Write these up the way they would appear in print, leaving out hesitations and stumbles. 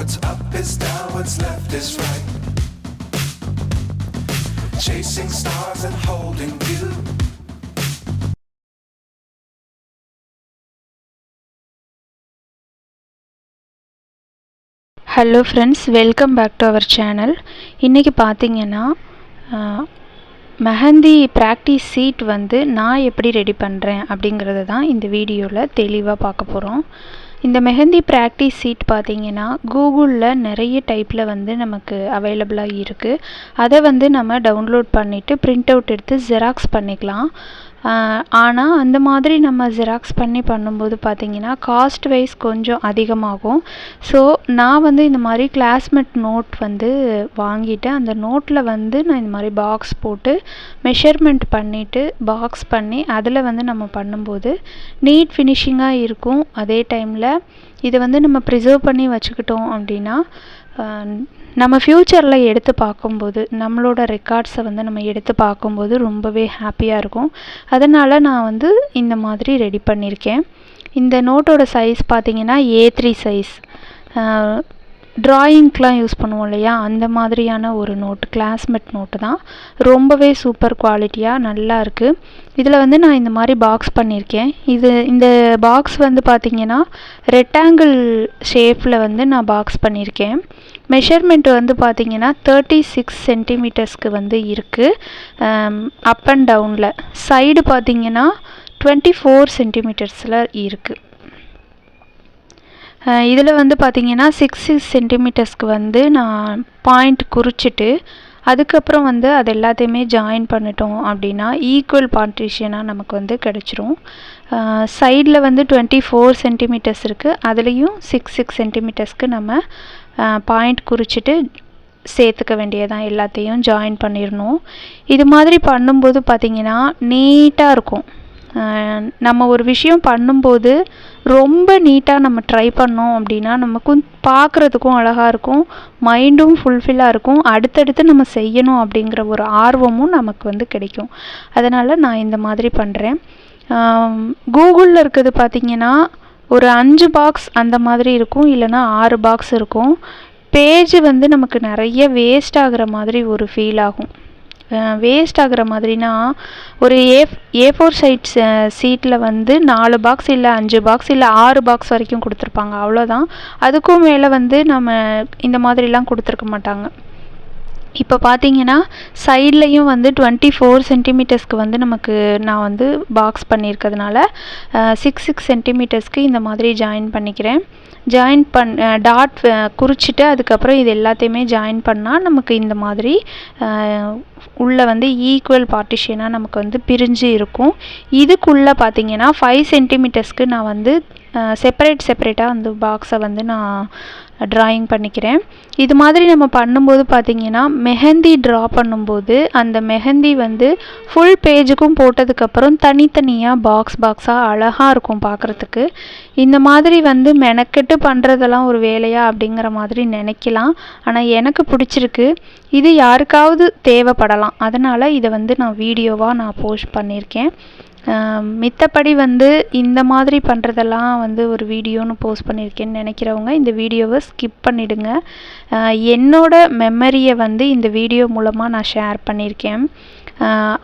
What's up is down, what's left is right. Chasing stars and holding you. Hello friends, welcome back to our channel. இன்றைக்கி பார்த்தீங்கன்னா mehndi practice seat வந்து நான் எப்படி ready பண்ணுறேன் அப்படிங்கிறது தான் இந்த வீடியோவில் தெளிவாக பார்க்க போகிறோம். இந்த மெஹந்தி ப்ராக்டிஸ் சீட் பார்த்திங்கன்னா கூகுளில் நிறைய டைப்பில் வந்து நமக்கு அவைலபிளாக இருக்குது. அதை வந்து நம்ம டவுன்லோட் பண்ணிவிட்டு ப்ரிண்ட் அவுட் எடுத்து ஜெராக்ஸ் பண்ணிக்கலாம். ஆனால் அந்த மாதிரி நம்ம ஜெராக்ஸ் பண்ணி பண்ணும்போது பார்த்திங்கன்னா காஸ்ட் வைஸ் கொஞ்சம் அதிகமாகும். ஸோ நான் வந்து இந்த மாதிரி கிளாஸ்மேட் நோட் வந்து வாங்கிட்டேன். அந்த நோட்டில் வந்து நான் இந்த மாதிரி பாக்ஸ் போட்டு மெஷர்மெண்ட் பண்ணிவிட்டு பாக்ஸ் பண்ணி அதில் வந்து நம்ம பண்ணும்போது நீட் ஃபினிஷிங்காக இருக்கும். அதே டைமில் இதை வந்து நம்ம ப்ரிசர்வ் பண்ணி வச்சுக்கிட்டோம் அப்படின்னா நம்ம ஃப்யூச்சரில் எடுத்து பார்க்கும்போது நம்மளோட ரெக்கார்ட்ஸை வந்து நம்ம எடுத்து பார்க்கும்போது ரொம்பவே ஹாப்பியாக இருக்கும். அதனால் நான் வந்து இந்த மாதிரி ரெடி பண்ணியிருக்கேன். இந்த நோட்டோட சைஸ் பார்த்திங்கன்னா A3 சைஸ். ட்ராயிங்க்கெலாம் யூஸ் பண்ணுவோம் இல்லையா, அந்த மாதிரியான ஒரு நோட்டு, கிளாஸ்மேட் நோட்டு தான். ரொம்பவே சூப்பர் குவாலிட்டியாக நல்லா இருக்குது. இதில் வந்து நான் இந்த மாதிரி பாக்ஸ் பண்ணியிருக்கேன். இந்த பாக்ஸ் வந்து பார்த்திங்கன்னா ரெக்டாங்கிள் ஷேப்பில் வந்து நான் பாக்ஸ் பண்ணியிருக்கேன். மெஷர்மெண்ட் வந்து பார்த்திங்கன்னா 36 சென்டிமீட்டர்ஸ்க்கு வந்து இருக்குது. அப் அண்ட் டவுனில் சைடு பார்த்திங்கன்னா 24 சென்டிமீட்டர்ஸில் இருக்குது. இதில் வந்து பார்த்திங்கன்னா 6 சென்டிமீட்டர்ஸ்க்கு வந்து நான் பாயிண்ட் குறிச்சிட்டு அதுக்கப்புறம் வந்து அது எல்லாத்தையுமே ஜாயின் பண்ணிட்டோம் அப்படின்னா ஈக்குவல் பார்ட்டிஷனாக நமக்கு வந்து கிடச்சிரும். சைடில் வந்து 24 சென்டிமீட்டர்ஸ் இருக்குது. அதுலேயும் 6 சென்டிமீட்டர்ஸ்க்கு நம்ம பாயிண்ட் குறிச்சிட்டு சேர்த்துக்க வேண்டியதான், எல்லாத்தையும் ஜாயின் பண்ணிடணும். இது மாதிரி பண்ணும்போது பார்த்திங்கன்னா நீட்டாக இருக்கும். நம்ம ஒரு விஷயம் பண்ணும்போது ரொம்ப நீட்டாக நம்ம ட்ரை பண்ணோம் அப்படின்னா நமக்கும் பார்க்குறதுக்கும் அழகாக இருக்கும், மைண்டும் ஃபுல்ஃபில்லாக இருக்கும். அடுத்தடுத்து நம்ம செய்யணும் அப்படிங்கிற ஒரு ஆர்வமும் நமக்கு வந்து கிடைக்கும். அதனால் நான் இந்த மாதிரி பண்ணுறேன். கூகுளில் இருக்கிறது பார்த்திங்கன்னா ஒரு 5 பாக்ஸ் அந்த மாதிரி இருக்கும், இல்லைனா 6 பாக்ஸ் இருக்கும். பேஜ் வந்து நமக்கு நிறைய வேஸ்ட் ஆகிற மாதிரி ஒரு ஃபீல் ஆகும். வேஸ்ட் ஆகிற மாதிரினா ஒரு A4 சைட் சீட்டில் வந்து 4 பாக்ஸ் இல்லை 5 பாக்ஸ் இல்லை 6 பாக்ஸ் வரைக்கும் கொடுத்துருப்பாங்க, அவ்வளோதான். அதுக்கும் மேலே வந்து நம்ம இந்த மாதிரிலாம் கொடுத்துருக்க மாட்டாங்க. இப்போ பார்த்திங்கன்னா சைட்லேயும் வந்து 24 சென்டிமீட்டர்ஸ்க்கு வந்து நான் வந்து பாக்ஸ் பண்ணியிருக்கிறதுனால 6 சென்டிமீட்டர்ஸ்க்கு இந்த மாதிரி ஜாயின் பண்ணிக்கிறேன். டாட் குறிச்சிட்டு அதுக்கப்புறம் இது எல்லாத்தையுமே ஜாயின் பண்ணால் நமக்கு இந்த மாதிரி உள்ளே வந்து ஈக்குவல் பார்ட்டிஷனாக நமக்கு வந்து பிரிஞ்சு இருக்கும். இதுக்குள்ளே பார்த்திங்கன்னா 5 சென்டிமீட்டர்ஸ்க்கு நான் வந்து செப்பரேட்டாக அந்த பாக்ஸை வந்து நான் ட்ராயிங் பண்ணிக்கிறேன். இது மாதிரி நம்ம பண்ணும்போது பார்த்திங்கன்னா மெஹந்தி ட்ரா பண்ணும்போது அந்த மெஹந்தி வந்து ஃபுல் பேஜுக்கும் போட்டதுக்கப்புறம் தனித்தனியாக பாக்ஸாக அழகாக இருக்கும் பார்க்குறதுக்கு. இந்த மாதிரி வந்து மெனக்கெட்டு பண்ணுறதெல்லாம் ஒரு வேலையா அப்படிங்கிற மாதிரி நினைக்கலாம். ஆனால் எனக்கு பிடிச்சிருக்கு. இது யாருக்காவது தேவைப்படலாம், அதனால் இதை வந்து நான் வீடியோவாக நான் போஸ்ட் பண்ணியிருக்கேன். மித்தபடி வந்து இந்த மாதிரி பண்ணுறதெல்லாம் வந்து ஒரு வீடியோன்னு போஸ்ட் பண்ணியிருக்கேன்னு நினைக்கிறவங்க இந்த வீடியோவை ஸ்கிப் பண்ணிவிடுங்க. என்னோட மெமரியை வந்து இந்த வீடியோ மூலமாக நான் ஷேர் பண்ணியிருக்கேன்.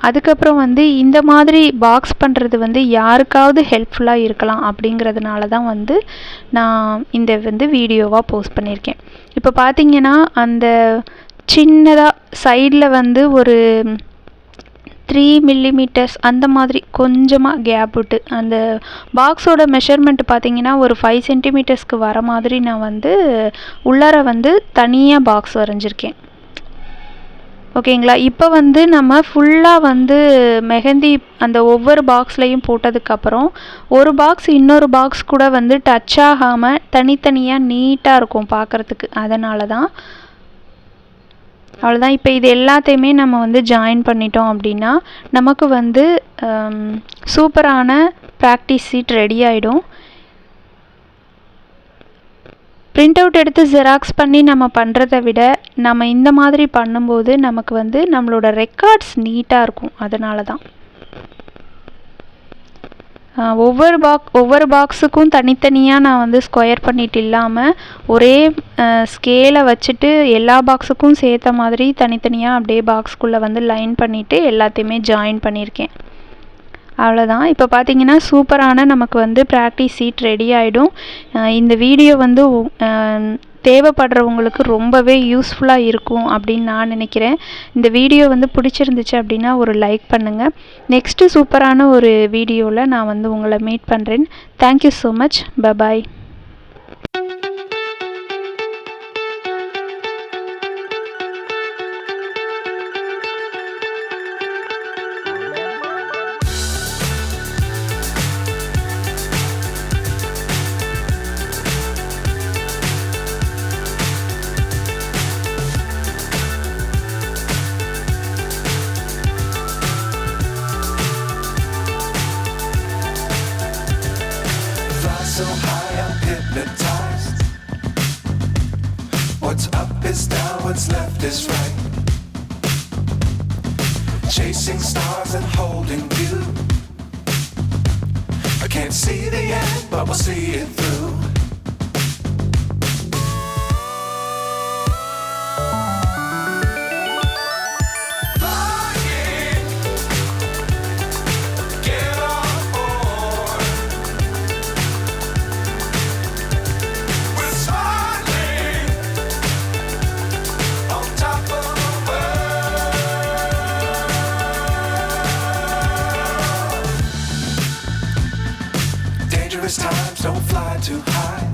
அதுக்கப்புறம் வந்து இந்த மாதிரி பாக்ஸ் பண்ணுறது வந்து யாருக்காவது ஹெல்ப்ஃபுல்லாக இருக்கலாம் அப்படிங்கிறதுனால தான் வந்து நான் இந்த வந்து வீடியோவாக போஸ்ட் பண்ணியிருக்கேன். இப்போ பார்த்திங்கன்னா அந்த சின்னதாக சைடில் வந்து ஒரு 3 மில்லிமீட்டர்ஸ் அந்த மாதிரி கொஞ்சமாக கேப் விட்டு அந்த பாக்ஸோட மெஷர்மெண்ட் பார்த்திங்கன்னா ஒரு 5 சென்டிமீட்டர்ஸ்க்கு வர மாதிரி நான் வந்து உள்ளார வந்து தனியாக பாக்ஸ் வரைஞ்சிருக்கேன். ஓகேங்களா. இப்போ வந்து நம்ம ஃபுல்லாக வந்து மெஹந்தி அந்த ஒவ்வொரு பாக்ஸ்லையும் போட்டதுக்கப்புறம் ஒரு பாக்ஸ் இன்னொரு பாக்ஸ் கூட வந்து டச் ஆகாமல் தனித்தனியாக நீட்டாக இருக்கும் பார்க்குறதுக்கு. அதனால தான் அவ்வளோதான். இப்போ இது எல்லாத்தையுமே நம்ம வந்து ஜாயின் பண்ணிட்டோம் அப்படின்னா நமக்கு வந்து சூப்பரான ப்ராக்டிஸ் சீட் ரெடி ஆகிடும். பிரிண்ட் அவுட் எடுத்து ஜெராக்ஸ் பண்ணி நம்ம பண்ணுறதை விட நம்ம இந்த மாதிரி பண்ணும்போது நமக்கு வந்து நம்மளோட ரெக்கார்ட்ஸ் நீட்டாக இருக்கும். அதனால தான் ஒவ்வொரு பாக்ஸுக்கும் தனித்தனியாக நான் வந்து ஸ்கொயர் பண்ணிட்டு இல்லாமல் ஒரே ஸ்கேலை வச்சுட்டு எல்லா பாக்ஸுக்கும் சேர்த்த மாதிரி தனித்தனியாக அப்படியே பாக்ஸ்குள்ளே வந்து லைன் பண்ணிவிட்டு எல்லாத்தையுமே ஜாயின் பண்ணியிருக்கேன். அவ்வளோதான். இப்போ பார்த்தீங்கன்னா சூப்பரான நமக்கு வந்து ப்ராக்டிஸ் சீட் ரெடி ஆகிடும். இந்த வீடியோ வந்து தேவைப்படுறவங்களுக்கு ரொம்பவே யூஸ்ஃபுல்லாக இருக்கும் அப்படின்னு நான் நினைக்கிறேன். இந்த வீடியோ வந்து பிடிச்சிருந்துச்சு அப்படின்னா ஒரு லைக் பண்ணுங்கள். நெக்ஸ்ட்டு சூப்பரான ஒரு வீடியோவில் நான் வந்து உங்களை மீட் பண்ணுறேன். Thank you so much. Bye bye. So high, I'm hypnotized. What's up is down, what's left is right. Chasing stars and holding you. I can't see the end, but we'll see it through. Dangerous times, don't fly too high.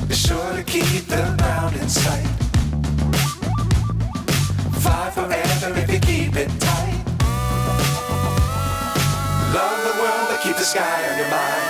Be sure to keep the ground in sight. Fly forever if you keep it tight. Love the world, but keep the sky on your mind.